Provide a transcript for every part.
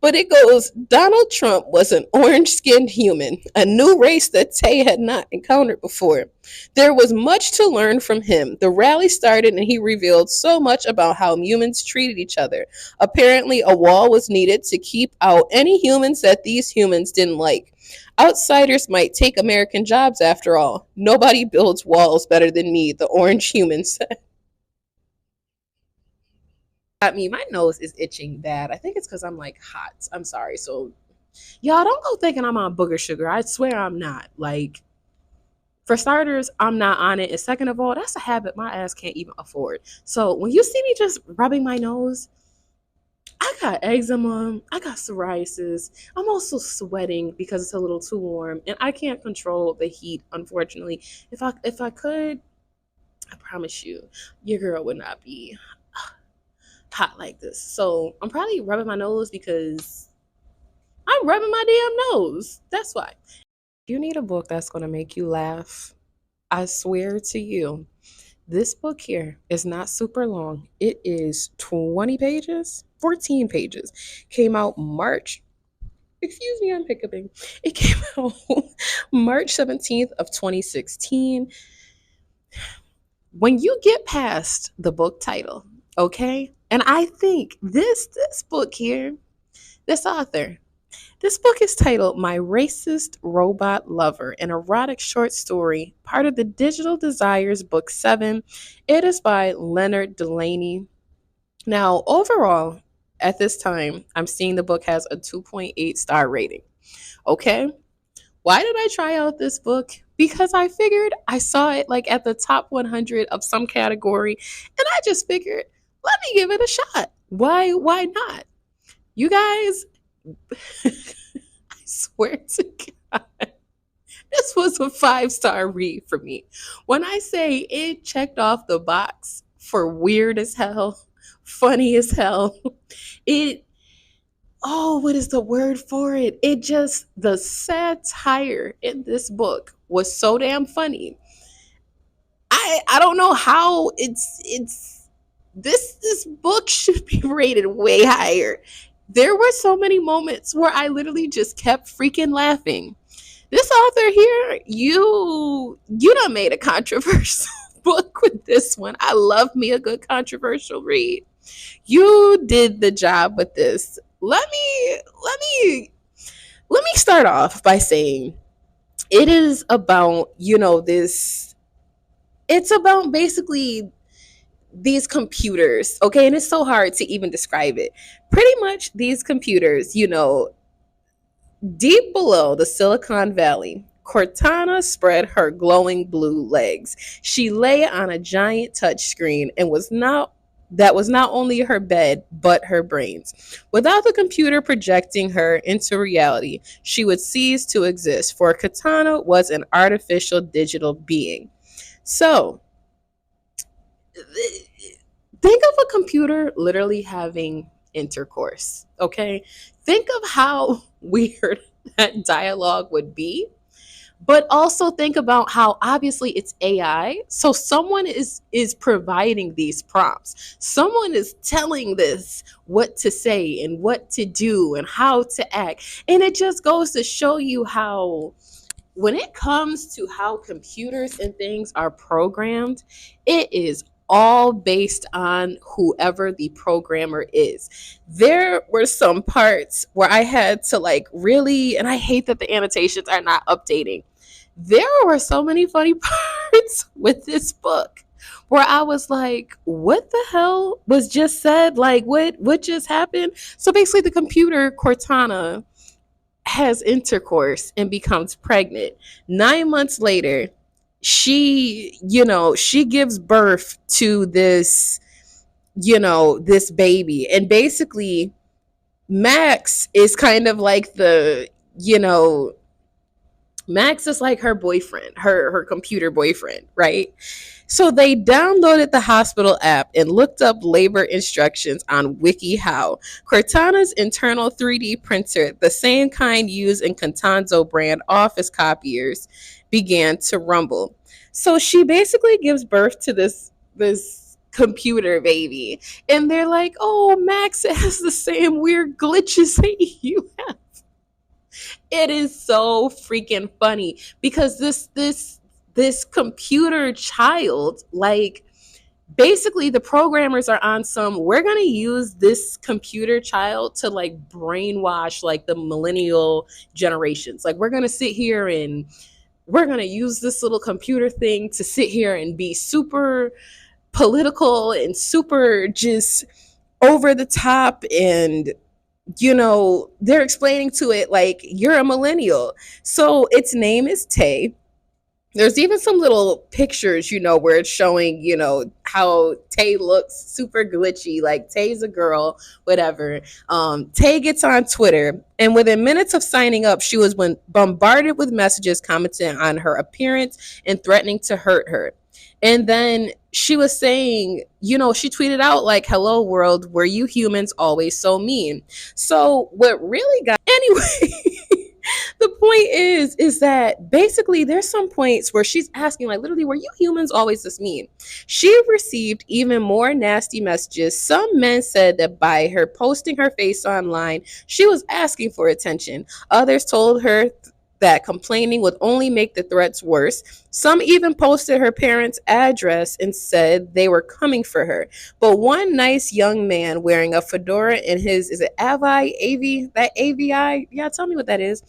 But it goes, Donald Trump was an orange skinned human, a new race that Tay had not encountered before. There was much to learn from him. The rally started and he revealed so much about how humans treated each other. Apparently, a wall was needed to keep out any humans that these humans didn't like. Outsiders might take American jobs after all. Nobody builds walls better than me, the orange human said. I mean, my nose is itching bad. I think it's because I'm like hot. I'm sorry. So, y'all don't go thinking I'm on booger sugar. I swear I'm not. Like, for starters, I'm not on it. And second of all, that's a habit my ass can't even afford. So, when you see me just rubbing my nose, I got eczema, I got psoriasis. I'm also sweating because it's a little too warm, and I can't control the heat, unfortunately. If I could, I promise you, your girl would not be hot like this. So I'm probably rubbing my nose because I'm rubbing my damn nose. That's why. You need a book that's going to make you laugh. I swear to you, this book here is not super long. It is 20 pages, 14 pages. Came out March. Excuse me, I'm hiccuping. It came out March 17th of 2016. When you get past the book title, okay? And I think this book here, this author, this book is titled My Racist Robot Lover, an erotic short story, part of the Digital Desires Book 7. It is by Leonard Delaney. Now, overall, at this time, I'm seeing the book has a 2.8 star rating. Okay? Why did I try out this book? Because I figured I saw it like at the top 100 of some category, and I just figured, let me give it a shot. Why not? You guys, I swear to God, this was a 5-star read for me. When I say it checked off the box for weird as hell, funny as hell, it, oh, what is the word for it? It just, the satire in this book was so damn funny. I don't know how it's this book should be rated way higher. There were so many moments where I literally just kept freaking laughing. This author here, you done made a controversial book with this one. I love me a good controversial read. You did the job with this. Let me start off by saying it is about, this, it's about basically these computers, okay? And it's so hard to even describe it. Pretty much these computers, deep below the Silicon Valley, Cortana spread her glowing blue legs. She lay on a giant touchscreen and was not only her bed, but her brains. Without the computer projecting her into reality, she would cease to exist, for Katana was an artificial digital being. So, think of a computer literally having intercourse, okay? Think of how weird that dialogue would be. But also think about how obviously it's AI. So someone is providing these prompts. Someone is telling this what to say and what to do and how to act. And it just goes to show you how when it comes to how computers and things are programmed, it is all based on whoever the programmer is. There were some parts where I had to really, and I hate that the annotations are not updating. There were so many funny parts with this book where I was like, what the hell was just said? Like, what just happened? So basically the computer, Cortana, has intercourse and becomes pregnant. 9 months later, she gives birth to this baby. And basically, Max is kind of like Max is like her boyfriend, her computer boyfriend, right? So they downloaded the hospital app and looked up labor instructions on WikiHow. Cortana's internal 3D printer, the same kind used in Contanzo brand office copiers, began to rumble. So she basically gives birth to this computer baby. And they're like, oh, Max has the same weird glitches that you have. It is so freaking funny because this computer child, like, basically the programmers are on some, we're going to use this computer child to like brainwash like the millennial generations. Like, we're going to sit here and we're going to use this little computer thing to sit here and be super political and super just over the top. And they're explaining to it like, you're a millennial. So its name is Tay. There's even some little pictures, where it's showing, how Tay looks super glitchy, like Tay's a girl, whatever. Tay gets on Twitter, and within minutes of signing up, she was bombarded with messages commenting on her appearance and threatening to hurt her. And then she was saying, she tweeted out like, hello world, were you humans always so mean? So what really got, anyway, the point is that basically there's some points where she's asking, like, literally, were you humans always this mean? She received even more nasty messages. Some men said that by her posting her face online, she was asking for attention. Others told her that complaining would only make the threats worse. Some even posted her parents' address and said they were coming for her. But one nice young man wearing a fedora and is it that AVI? Yeah, tell me what that is.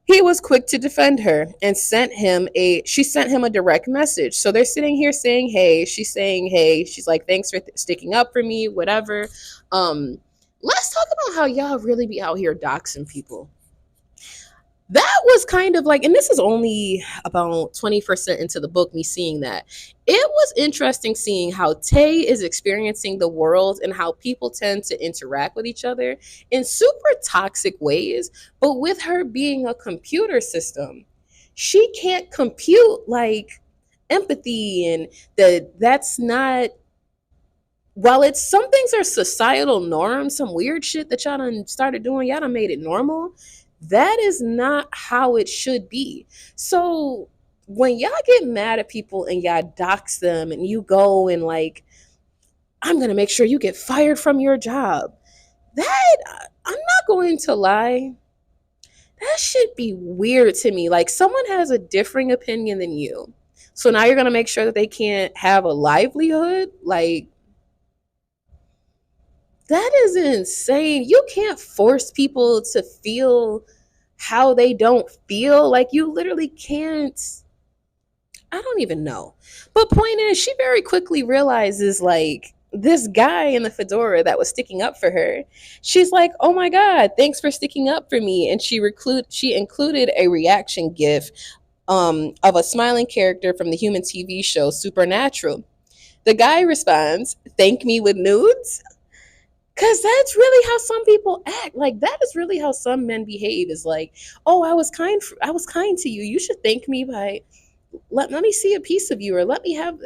He was quick to defend her and she sent him a direct message. So they're sitting here saying, hey, she's saying, hey, she's like, thanks for sticking up for me, whatever. Let's talk about how y'all really be out here doxing people. That was kind of like, and this is only about 20% into the book, me seeing that. It was interesting seeing how Tay is experiencing the world and how people tend to interact with each other in super toxic ways. But with her being a computer system, she can't compute like empathy, and that's not, while it's some things are societal norms, some weird shit that y'all done started doing, y'all done made it normal. That is not how it should be. So when y'all get mad at people and y'all dox them and you go and like, I'm going to make sure you get fired from your job, that, I'm not going to lie, that should be weird to me. Like, someone has a differing opinion than you, so now you're going to make sure that they can't have a livelihood? Like, that is insane. You can't force people to feel how they don't feel. Like, you literally can't. I don't even know. But point is, she very quickly realizes, like, this guy in the fedora that was sticking up for her, she's like, oh my God, thanks for sticking up for me. And she included a reaction gif of a smiling character from the human TV show Supernatural. The guy responds, thank me with nudes? Because that's really how some people act. Like, that is really how some men behave, is like, oh, I was kind to you. You should thank me by let me see a piece of you, or let's have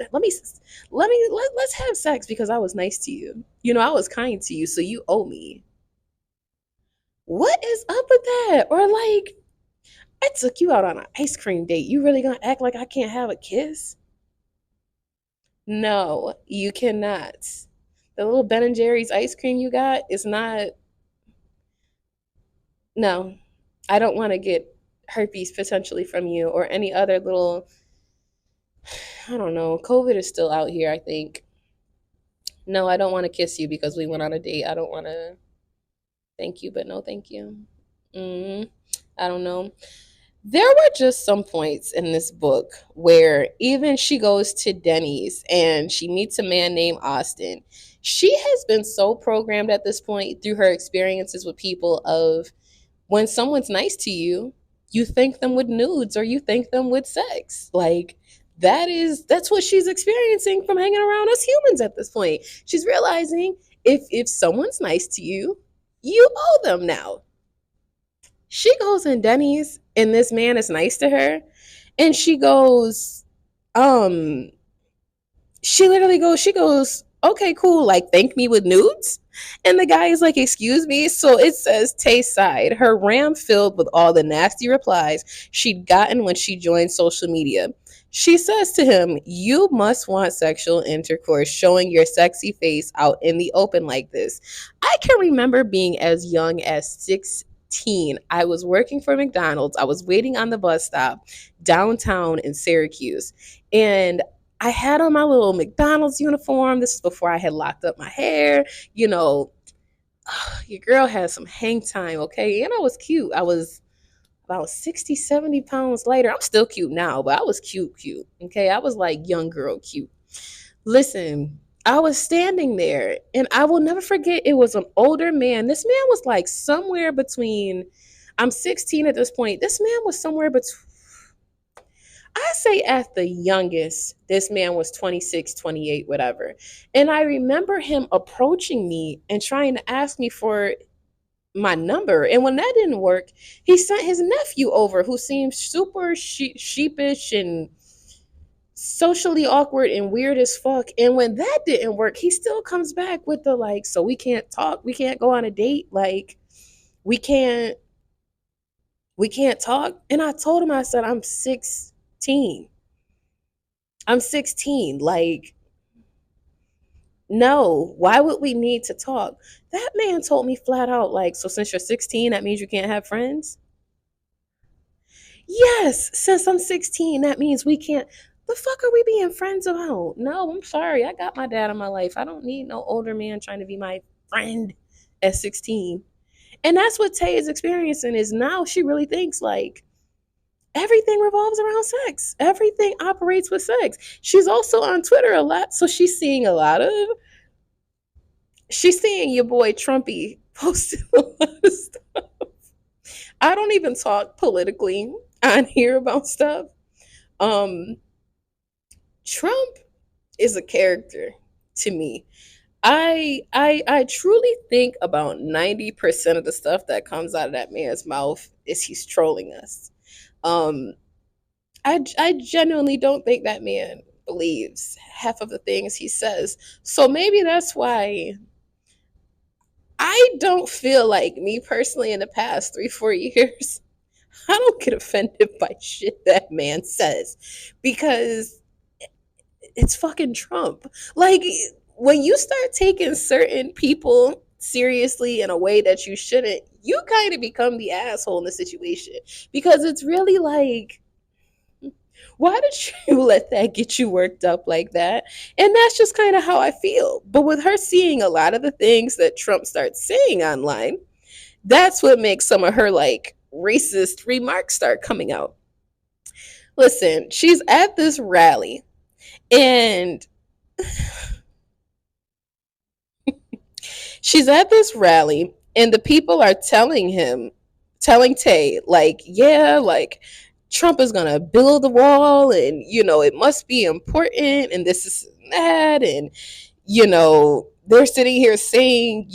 sex because I was nice to you. I was kind to you, so you owe me. What is up with that? Or like, I took you out on an ice cream date. You really gonna act like I can't have a kiss? No, you cannot. The little Ben and Jerry's ice cream you got is not. No, I don't want to get herpes potentially from you, or any other little, I don't know. COVID is still out here, I think. No, I don't want to kiss you because we went on a date. I don't want to. Thank you, but no thank you. I don't know. There were just some points in this book where even she goes to Denny's and she meets a man named Austin. She has been so programmed at this point through her experiences with people of, when someone's nice to you, you thank them with nudes or you thank them with sex. Like, that's what she's experiencing from hanging around us humans at this point. She's realizing if someone's nice to you, you owe them now. She goes in Denny's and this man is nice to her, and she goes, she goes, Okay, cool. Like, thank me with nudes. And the guy is like, excuse me. So it says Tay sighed, her RAM filled with all the nasty replies she'd gotten when she joined social media. She says to him, you must want sexual intercourse, showing your sexy face out in the open like this. I can remember being as young as 16. I was working for McDonald's. I was waiting on the bus stop downtown in Syracuse. And I had on my little McDonald's uniform. This is before I had locked up my hair. You know, your girl had some hang time, okay? And I was cute. I was about 60, 70 pounds lighter. I'm still cute now, but I was cute, cute. Okay. I was like young girl cute. Listen, I was standing there and I will never forget it was an older man. This man was like somewhere between, I'm 16 at this point. This man was somewhere between, I say at the youngest, this man was 26, 28, whatever. And I remember him approaching me and trying to ask me for my number. And when that didn't work, he sent his nephew over who seemed super sheepish and socially awkward and weird as fuck. And when that didn't work, he still comes back with the like, so we can't talk, we can't go on a date, like we can't we can't talk. And I told him, I said, I'm 16. I'm 16. Like, no, why would we need to talk? That man told me flat out, like, so since you're 16, that means you can't have friends? Yes, since I'm 16, that means we can't. The fuck are we being friends about? No, I'm sorry. I got my dad in my life. I don't need no older man trying to be my friend at 16. And that's what Tay is experiencing is now she really thinks like everything revolves around sex. Everything operates with sex. She's also on Twitter a lot, so she's seeing your boy Trumpy posting a lot of stuff. I don't even talk politically on here about stuff. Um, Trump is a character to me. I truly think about 90% of the stuff that comes out of that man's mouth is he's trolling us. Um, I genuinely don't think that man believes half of the things he says. So maybe that's why I don't feel like me personally in the past 3, 4 years, I don't get offended by shit that man says because it's fucking Trump. Like when you start taking certain people seriously in a way that you shouldn't, you kind of become the asshole in the situation because it's really like, why did you let that get you worked up like that? And that's just kind of how I feel. But with her seeing a lot of the things that Trump starts saying online, that's what makes some of her like racist remarks start coming out. Listen, she's at this rally and she's at this rally and the people are telling Tay, like, yeah, like Trump is gonna build a wall and it must be important and this is that and they're sitting here saying,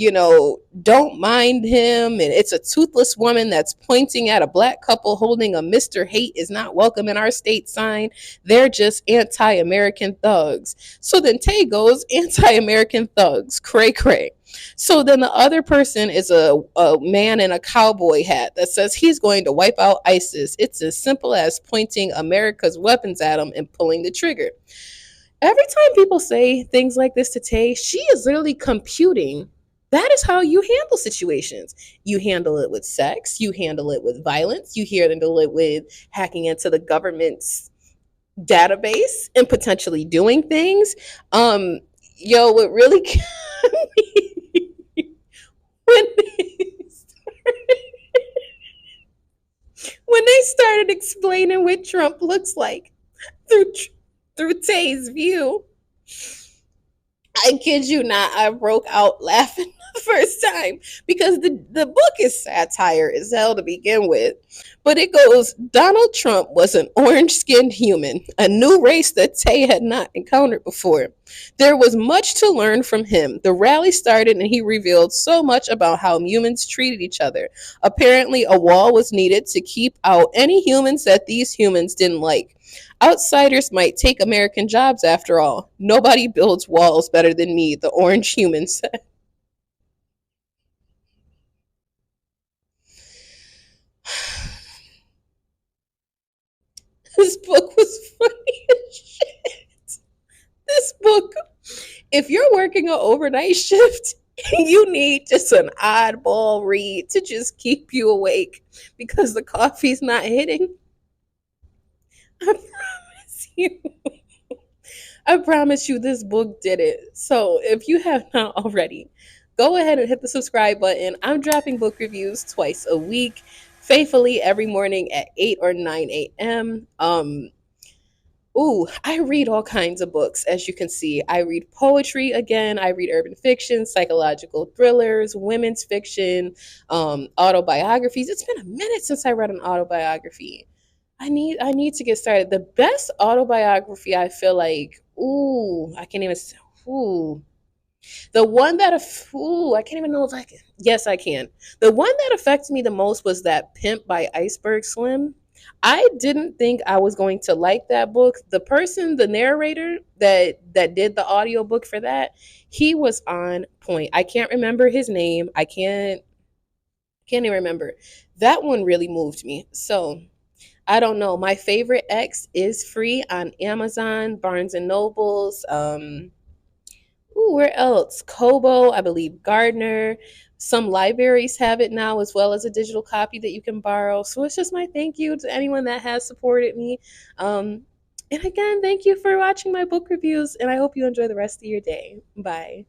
don't mind him. And it's a toothless woman that's pointing at a black couple holding a Mr. Hate is not welcome in our state sign. They're just anti American thugs. So then Tay goes, anti American thugs, cray cray. So then the other person is a man in a cowboy hat that says he's going to wipe out ISIS. It's as simple as pointing America's weapons at him and pulling the trigger. Every time people say things like this to Tay, she is literally computing. That is how you handle situations. You handle it with sex, you handle it with violence, you handle it with hacking into the government's database and potentially doing things. What really when when they started explaining what Trump looks like through Tay's view, I kid you not, I broke out laughing first time because the book is satire as hell to begin with. But it goes, Donald Trump was an orange skinned human, a new race that Tay had not encountered before. There was much to learn from him. The rally started and he revealed so much about how humans treated each other. Apparently, a wall was needed to keep out any humans that these humans didn't like. Outsiders might take American jobs after all. Nobody builds walls better than me, the orange human said. This book was funny as shit. This book, if you're working an overnight shift, you need just an oddball read to just keep you awake because the coffee's not hitting. I promise you. I promise you this book did it. So if you have not already, go ahead and hit the subscribe button. I'm dropping book reviews twice a week, faithfully every morning at 8 or 9 a.m. Ooh, I read all kinds of books, as you can see. I read poetry again. I read urban fiction, psychological thrillers, women's fiction, autobiographies. It's been a minute since I read an autobiography. I need to get started. The best autobiography I feel like, ooh, I can't even ooh. The one that ooh, I can't even know if I can. Yes, I can. The one that affected me the most was that Pimp by Iceberg Slim. I didn't think I was going to like that book. The person, the narrator that did the audiobook for that, he was on point. I can't remember his name. I can't even remember. That one really moved me. So I don't know. My favorite X is free on Amazon, Barnes and Nobles. Ooh, where else? Kobo, I believe Gardner. Some libraries have it now, as well as a digital copy that you can borrow. So it's just my thank you to anyone that has supported me. Um, and again, thank you for watching my book reviews, and I hope you enjoy the rest of your day. Bye.